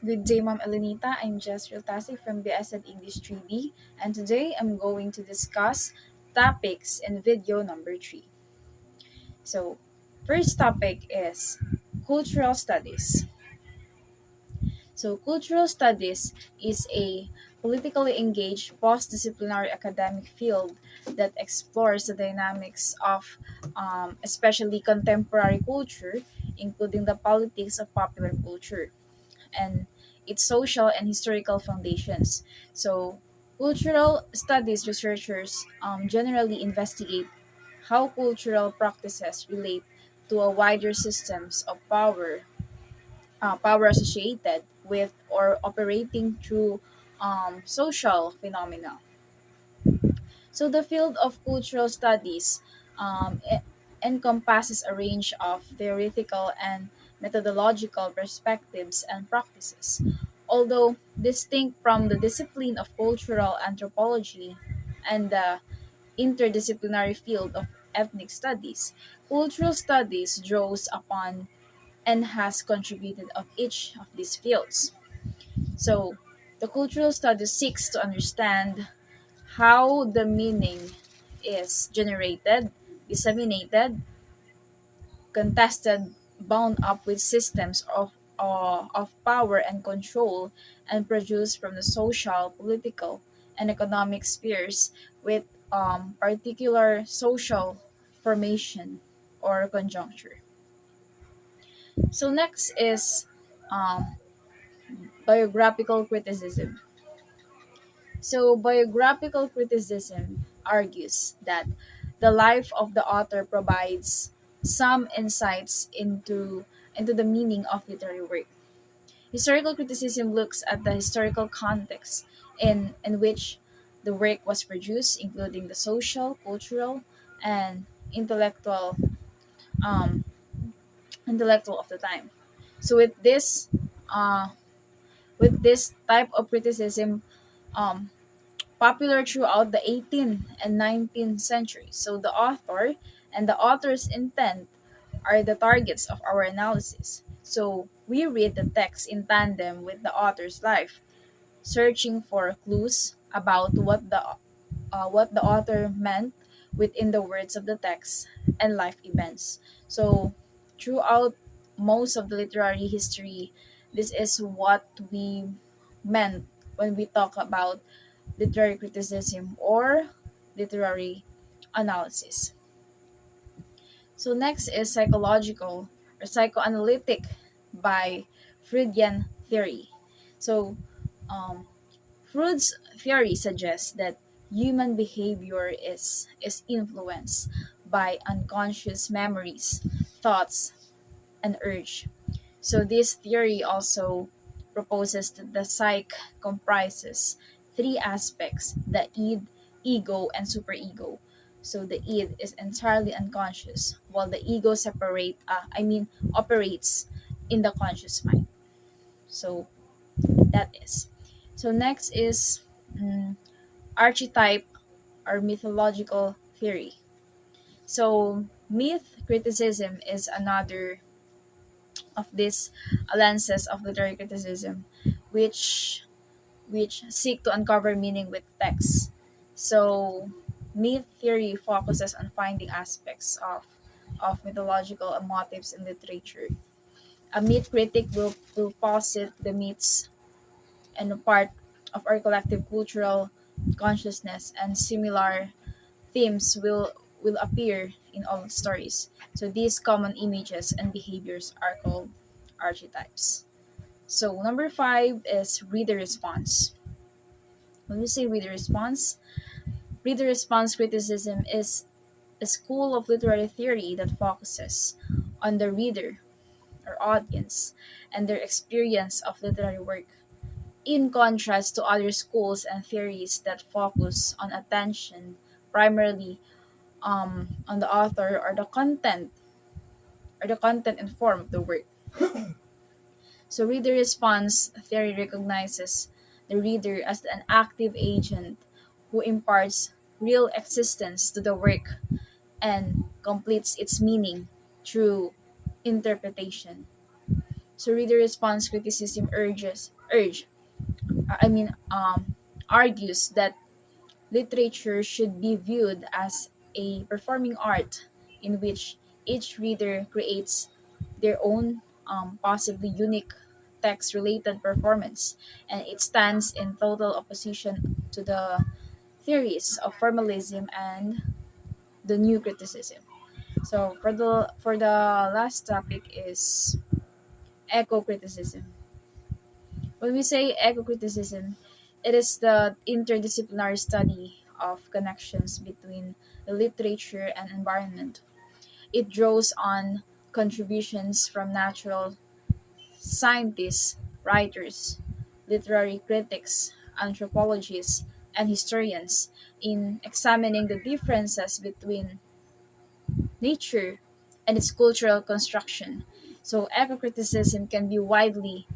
Good day, Ma'am Elenita. I'm Jesreel Tasic from BSed English 3B, and today I'm going to discuss topics in video number 3. So, first topic is cultural studies. So, cultural studies is a politically engaged post-disciplinary academic field that explores the dynamics of especially contemporary culture, including the politics of popular culture and its social and historical foundations. So, cultural studies researchers generally investigate how cultural practices relate to a wider systems of power associated with or operating through social phenomena. So the field of cultural studies encompasses a range of theoretical and methodological perspectives and practices. Although distinct from the discipline of cultural anthropology and the interdisciplinary field of ethnic studies, cultural studies draws upon and has contributed of each of these fields. So the cultural studies seeks to understand how the meaning is generated, disseminated, contested, bound up with systems of power and control, and produced from the social, political, and economic spheres with particular social formation or conjuncture. So next is um, biographical criticism. So, biographical criticism argues that the life of the author provides some insights into the meaning of literary work. Historical criticism looks at the historical context in which the work was produced, including the social, cultural, and um, intellectual of the time. So, uh, with this type of criticism, um, popular throughout the 18th and 19th centuries. So the author and the author's intent are the targets of our analysis. So we read the text in tandem with the author's life, searching for clues about what the author meant within the words of the text and life events. So throughout most of the literary history, this is what we meant when we talk about literary criticism or literary analysis. So next is psychological or psychoanalytic by Freudian theory. So um, Freud's theory suggests that human behavior is influenced by unconscious memories, thoughts, and urge. So this theory also proposes that the psyche comprises three aspects: the id, ego, and superego. So the id is entirely unconscious, while the ego operates in the conscious mind. So that is. So next is archetype or mythological theory. So myth criticism is another of these lenses of literary criticism, which which seek to uncover meaning with text. So, myth theory focuses on finding aspects of mythological motifs in literature. A myth critic will posit the myths and a part of our collective cultural consciousness, and similar themes will appear in all stories. So these common images and behaviors are called archetypes. So number five is reader response. When we say reader response criticism is a school of literary theory that focuses on the reader or audience and their experience of literary work, in contrast to other schools and theories that focus on attention primarily on the author or the content and form of the work. So reader response theory recognizes the reader as an active agent who imparts real existence to the work and completes its meaning through interpretation. So reader response criticism I mean argues that literature should be viewed as a performing art in which each reader creates their own, possibly unique text related performance, and it stands in total opposition to the theories of formalism and the new criticism. So for the last topic is eco criticism. When we say eco criticism, it is the interdisciplinary study of connections between the literature and environment. It draws on contributions from natural scientists, writers, literary critics, anthropologists, and historians in examining the differences between nature and its cultural construction. So, eco criticism can be widely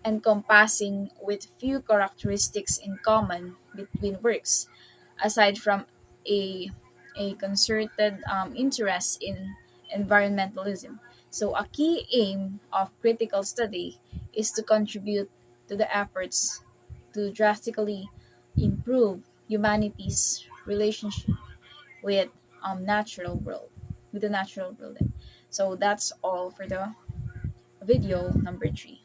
encompassing with few characteristics in common between works, aside from a, a concerted interest in environmentalism. So, a key aim of critical study is to contribute to the efforts to drastically improve humanity's relationship with natural world with the natural world. So that's all for the video number 3.